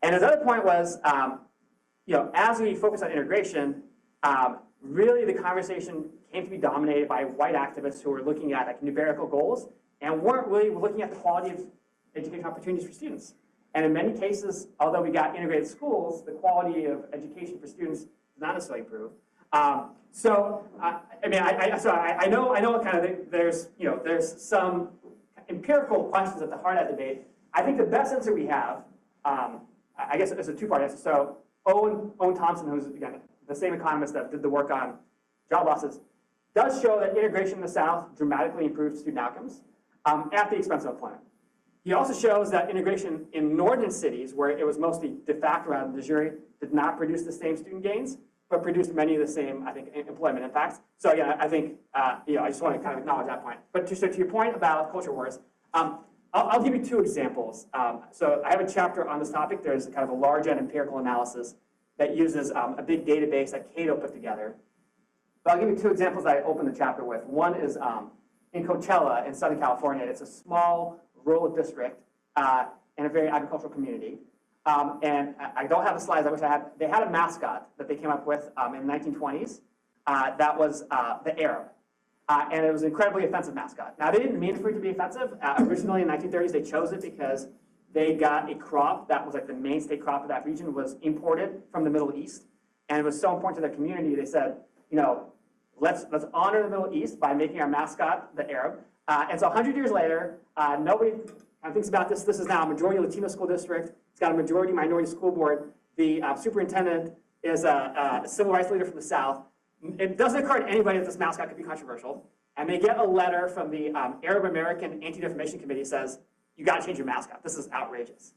And his other point was, as we focus on integration, really the conversation came to be dominated by white activists who were looking at like numerical goals and weren't really looking at the quality of education opportunities for students. And in many cases, although we got integrated schools, the quality of education for students did not necessarily improve. I know kind of there's some empirical questions at the heart of that debate. I think the best answer we have, I guess it's a two-part answer. So Owen Thompson, who's again the same economist that did the work on job losses, does show that integration in the South dramatically improved student outcomes at the expense of employment. He also shows that integration in northern cities, where it was mostly de facto rather than de jure, did not produce the same student gains, but produced many of the same, I think, employment impacts. So again, I think, I just want to kind of acknowledge that point. But to your point about culture wars, I'll give you two examples. So I have a chapter on this topic. There's kind of a large and empirical analysis that uses a big database that Cato put together. But I'll give you two examples that I opened the chapter with. One is in Coachella in Southern California. It's a small rural district in a very agricultural community. And I don't have the slides. I wish I had. They had a mascot that they came up with in the 1920s. That was the Arab. And it was an incredibly offensive mascot. Now, they didn't mean for it to be offensive. Originally, in the 1930s, they chose it because they got a crop that was like the mainstay crop of that region was imported from the Middle East. And it was so important to their community, they said, let's honor the Middle East by making our mascot the Arab. And so 100 years later, nobody kind of thinks about this. This is now a majority Latino school district. It's got a majority minority school board. The superintendent is a civil rights leader from the South. It doesn't occur to anybody that this mascot could be controversial. And they get a letter from the Arab American Anti-Defamation Committee that says, you got to change your mascot. This is outrageous.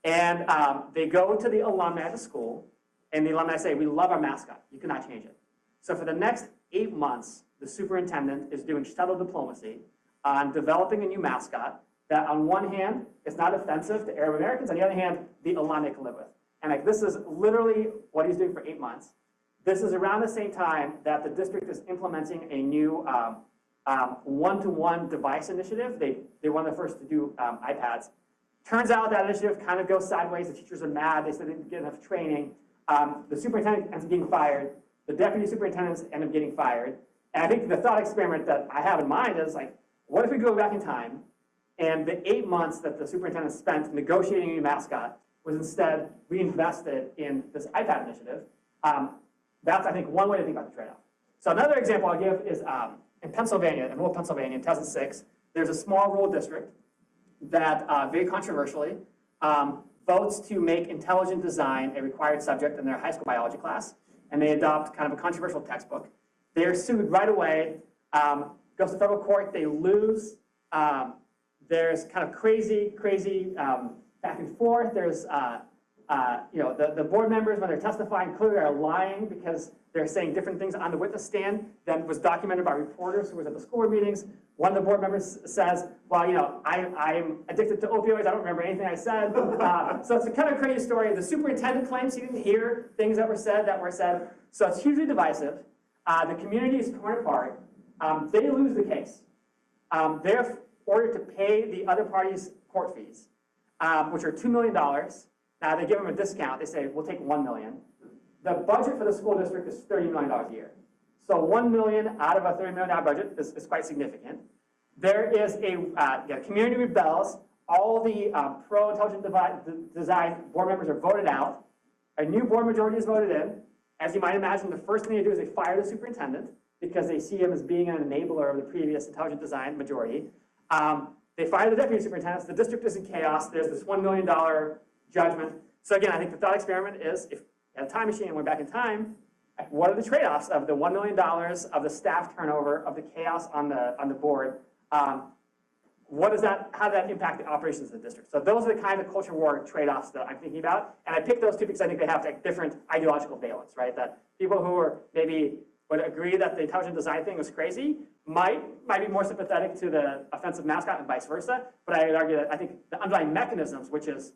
And they go to the alumni of the school, and the alumni say, we love our mascot. You cannot change it. So for the next 8 months, the superintendent is doing shuttle diplomacy on developing a new mascot that on one hand is not offensive to Arab Americans, on the other hand, the alumni can live with. And like this is literally what he's doing for 8 months. This is around the same time that the district is implementing a new one-to-one device initiative. They were one of the first to do iPads. Turns out that initiative kind of goes sideways. The teachers are mad. They said they didn't get enough training. The superintendent ends up getting fired. The deputy superintendents end up getting fired. And I think the thought experiment that I have in mind is like, what if we go back in time and the 8 months that the superintendent spent negotiating a new mascot was instead reinvested in this iPad initiative? That's, I think, one way to think about the trade-off. So another example I'll give is in Pennsylvania, in rural Pennsylvania in 2006, there's a small rural district that very controversially votes to make intelligent design a required subject in their high school biology class, and they adopt kind of a controversial textbook. They're sued right away, goes to federal court, they lose. There's kind of crazy back and forth. There's the board members, when they're testifying, clearly are lying because they're saying different things on the witness stand than was documented by reporters who was at the school board meetings. One of the board members says, well, I'm addicted to opioids. I don't remember anything I said. So it's a kind of crazy story. The superintendent claims he didn't hear things that were said. So it's hugely divisive. The community is torn apart. They lose the case. They're ordered to pay the other party's court fees, which are $2 million. Now they give them a discount. They say, we'll take $1 million. The budget for the school district is $30 million a year. So $1 million out of a $30 million budget is quite significant. There is a community rebels. All the pro-intelligent design board members are voted out. A new board majority is voted in. As you might imagine, the first thing they do is they fire the superintendent because they see him as being an enabler of the previous intelligent design majority. They fire the deputy superintendents. The district is in chaos. There's this $1 million judgment. So again, I think the thought experiment is, if at a time machine and went back in time, what are the trade-offs of the $1 million, of the staff turnover, of the chaos on the board? How does that impact the operations of the district? So those are the kind of culture war trade-offs that I'm thinking about. And I picked those two because I think they have different ideological valence, right? That people who are maybe would agree that the intelligent design thing was crazy might be more sympathetic to the offensive mascot and vice versa. But I would argue that I think the underlying mechanisms, which is,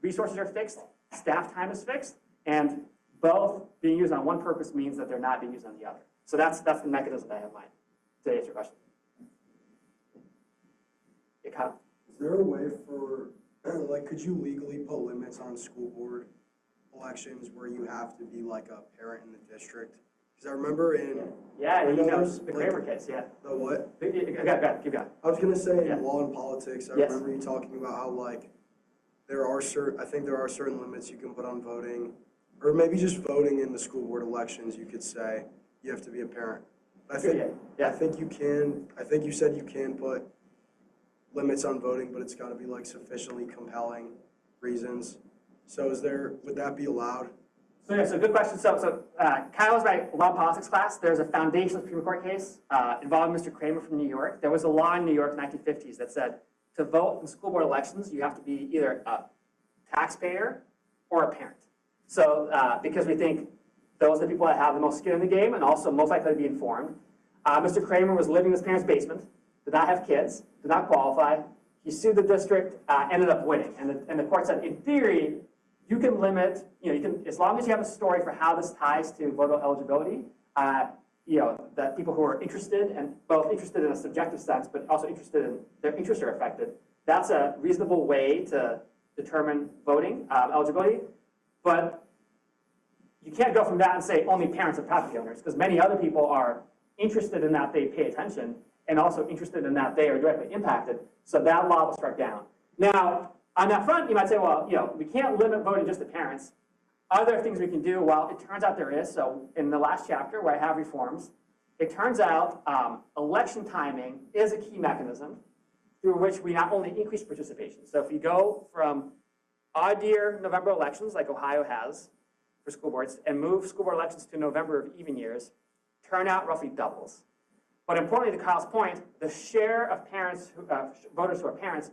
resources are fixed, staff time is fixed, and both being used on one purpose means that they're not being used on the other. So that's the mechanism that I have in mind to answer your question. Yeah, Kyle? Is there a way for, could you legally put limits on school board elections where you have to be like a parent in the district? Because I remember in the Kramer case, yeah. The what? Go ahead, keep going. I was gonna say in law and politics, I Yes. remember you talking about how there are certain limits you can put on voting, or maybe just voting in the school board elections. You could say you have to be a parent. I think you can. I think you said you can put limits on voting, but it's got to be sufficiently compelling reasons. So would that be allowed? So good question. So Kyle was my law and politics class. There's a foundational Supreme Court case involving Mr. Kramer from New York. There was a law in New York in the 1950s that said to vote in school board elections, you have to be either a taxpayer or a parent. So because we think those are the people that have the most skin in the game and also most likely to be informed. Mr. Kramer was living in his parents' basement, did not have kids, did not qualify. He sued the district, ended up winning. And the court said, in theory, you can limit, you can, as long as you have a story for how this ties to voter eligibility, that people who are interested, and both interested in a subjective sense, but also interested in their interests are affected, that's a reasonable way to determine voting eligibility. But you can't go from that and say only parents of property owners, because many other people are interested in that they pay attention and also interested in that they are directly impacted. So that law was struck down. Now, on that front, you might say, well, we can't limit voting just to parents. Other things we can do, well, it turns out there is. So in the last chapter where I have reforms, it turns out election timing is a key mechanism through which we not only increase participation. So if you go from odd year November elections, like Ohio has for school boards, and move school board elections to November of even years, turnout roughly doubles. But importantly, to Kyle's point, the share of parents, voters who are parents,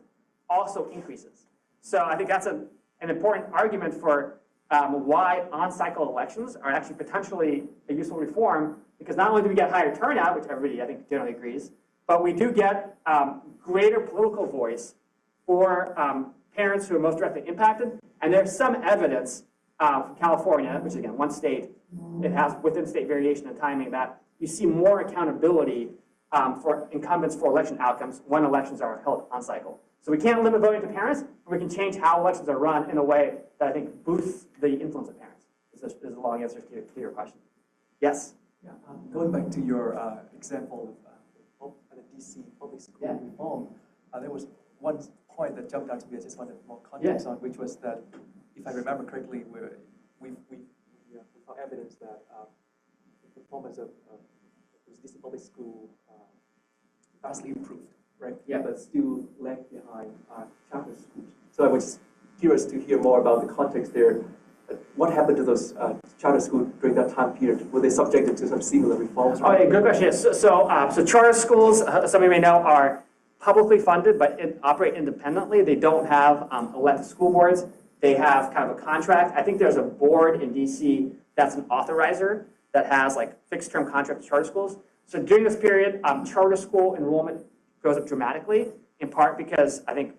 also increases. So I think that's an important argument for why on-cycle elections are actually potentially a useful reform, because not only do we get higher turnout, which everybody I think generally agrees, but we do get greater political voice for parents who are most directly impacted. And there's some evidence from California, which is again one state, it has within state variation and timing, that you see more accountability for incumbents for election outcomes when elections are held on cycle. So we can't limit voting to parents, but we can change how elections are run in a way that I think boosts the influence of parents. This is a long answer to your question. Yes? Yeah, going back to your example of the DC public school reform, there was one point that jumped out to me. I just wanted more context on, which was that, if I remember correctly, we found evidence that the performance of DC public school vastly improved, right? Yeah, but still lag behind charter schools. So I was curious to hear more about the context there. What happened to those charter schools during that time period? Were they subjected to some similar reforms? Oh, yeah, good question. Yes. So charter schools, some of you may know, are publicly funded, but operate independently. They don't have elected school boards. They have kind of a contract. I think there's a board in DC that's an authorizer that has like fixed term contracts with charter schools. So during this period, charter school enrollment goes up dramatically, in part because I think,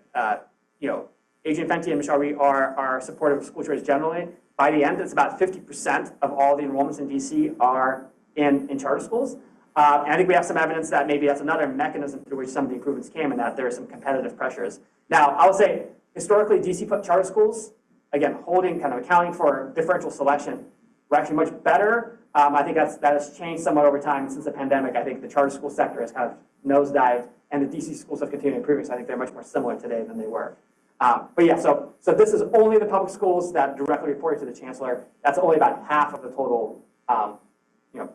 Adrian Fenty and Michelle Reed are supportive of school choice generally. By the end, it's about 50% of all the enrollments in DC are in charter schools. And I think we have some evidence that maybe that's another mechanism through which some of the improvements came and that there are some competitive pressures. Now, I would say, historically, DC charter schools, again, accounting for differential selection, were actually much better. I think that has changed somewhat over time. Since the pandemic, I think the charter school sector has kind of nosedived, and the DC schools have continued improving, so I think they're much more similar today than they were. But yeah, so this is only the public schools that directly report to the chancellor. That's only about half of the total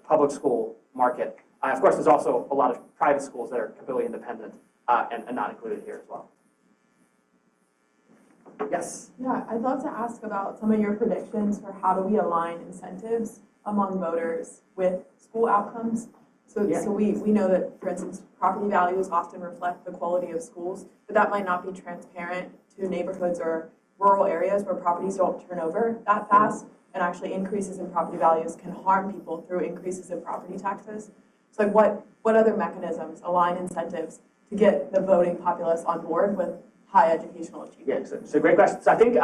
public school market. Of course, there's also a lot of private schools that are completely independent and not included here as well. Yes? Yeah, I'd love to ask about some of your predictions for how do we align incentives among voters with school outcomes. So we know that, for instance, property values often reflect the quality of schools, but that might not be transparent to neighborhoods or rural areas where properties don't turn over that fast, and actually increases in property values can harm people through increases in property taxes. So like what other mechanisms align incentives to get the voting populace on board with high educational achievement? Yeah, so great question. So I think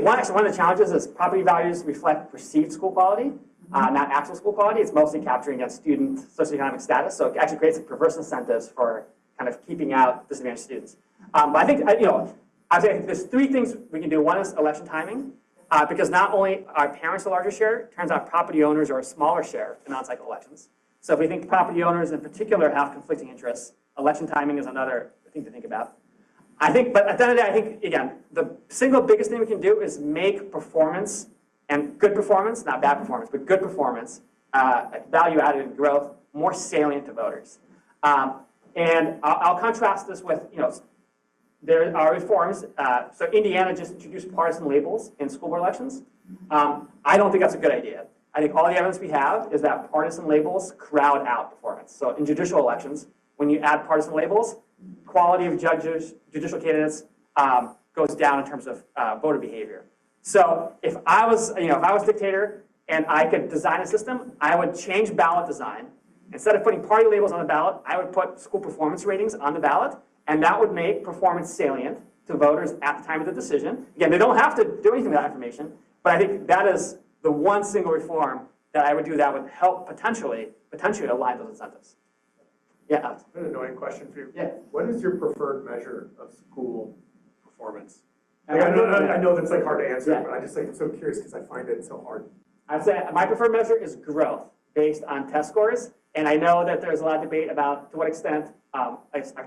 one of the challenges is property values reflect perceived school quality, not actual school quality. It's mostly capturing against student socioeconomic status. So it actually creates perverse incentives for kind of keeping out disadvantaged students. But I think I think there's three things we can do. One is election timing, because not only are parents a larger share, it turns out property owners are a smaller share in on-cycle elections. So if we think property owners in particular have conflicting interests, election timing is another thing to think about. But at the end of the day, I think, again, the single biggest thing we can do is make performance, and good performance, not bad performance, but good performance, value added and growth, more salient to voters. And I'll contrast this with, there are reforms. So Indiana just introduced partisan labels in school board elections. I don't think that's a good idea. I think all the evidence we have is that partisan labels crowd out performance. So in judicial elections, when you add partisan labels, quality of judges, judicial candidates goes down in terms of voter behavior. So if I was dictator and I could design a system, I would change ballot design. Instead of putting party labels on the ballot, I would put school performance ratings on the ballot, and that would make performance salient to voters at the time of the decision. Again, they don't have to do anything with that information, but I think that is the one single reform that I would do that would help potentially align those incentives. Yeah, Alex. An annoying question for you. Yeah. What is your preferred measure of school performance? Like, I know that's hard to answer, but I just I'm so curious because I find it so hard. I'd say my preferred measure is growth based on test scores, and I know that there's a lot of debate about to what extent are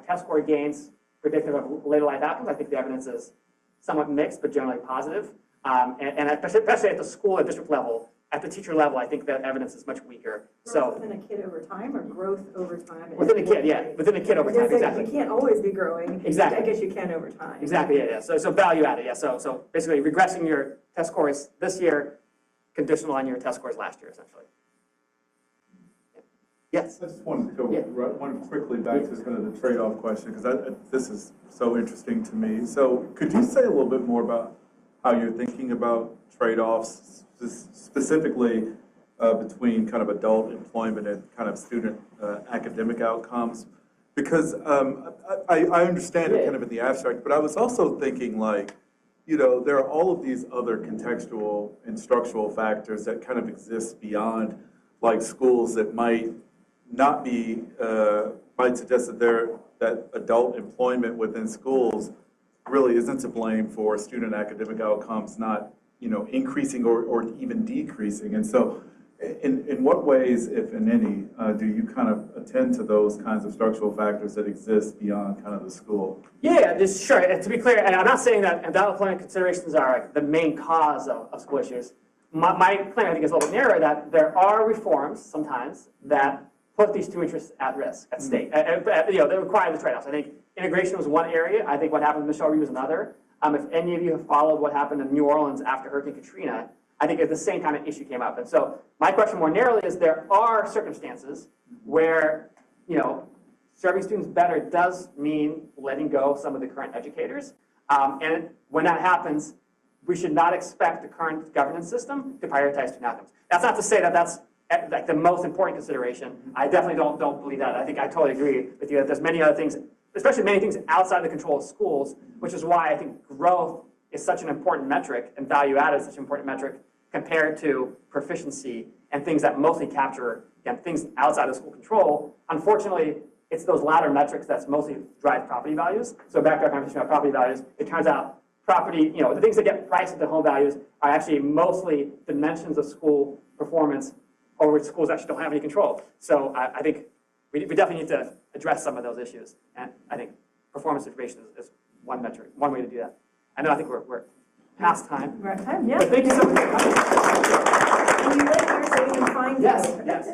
test score gains predictive of later life outcomes. I think the evidence is somewhat mixed, but generally positive. And especially at the school and district level, at the teacher level, I think that evidence is much weaker. Growth within a kid over time, or growth over time? Within a kid, yeah. Within a kid over time, exactly. You can't always be growing. Exactly. I guess you can over time. Exactly, yeah. So value added, yeah. So basically regressing your test scores this year, conditional on your test scores last year, essentially. Yes? I just wanted to go one quickly back to kind of the trade-off question, because this is so interesting to me. So could you say a little bit more about how you're thinking about trade-offs, specifically between kind of adult employment and kind of student academic outcomes? Because I understand it kind of in the abstract, but I was also thinking there are all of these other contextual and structural factors that kind of exist beyond schools that might not be, might suggest that adult employment within schools really isn't to blame for student academic outcomes not increasing or even decreasing. And so in what ways, if in any, do you kind of attend to those kinds of structural factors that exist beyond kind of the school? Yeah, sure. And to be clear, and I'm not saying that adult employment considerations are the main cause of school issues. My claim, I think, is a little bit narrower, that there are reforms sometimes that put these two interests at risk, at stake. They require the trade-offs. I think integration was one area. I think what happened with Michelle Reed was another. If any of you have followed what happened in New Orleans after Hurricane Katrina, I think the same kind of issue came up. And so my question more narrowly is, there are circumstances where, serving students better does mean letting go of some of the current educators. And when that happens, we should not expect the current governance system to prioritize student outcomes. That's not to say that that's like the most important consideration. I definitely don't believe that. I think I totally agree with you that there's many other things, especially many things outside the control of schools, which is why I think growth is such an important metric and value added is such an important metric compared to proficiency and things that mostly capture, again, things outside of school control. Unfortunately, it's those latter metrics that's mostly drive property values. So back to our conversation about property values, it turns out property, the things that get priced at the home values are actually mostly dimensions of school performance over which schools actually don't have any control. So I think we definitely need to address some of those issues. And I think performance information is one metric, one way to do that. I think we're past time. We're at time, yeah. But thank you so much. And you live here, so you can find Yes, you. yes.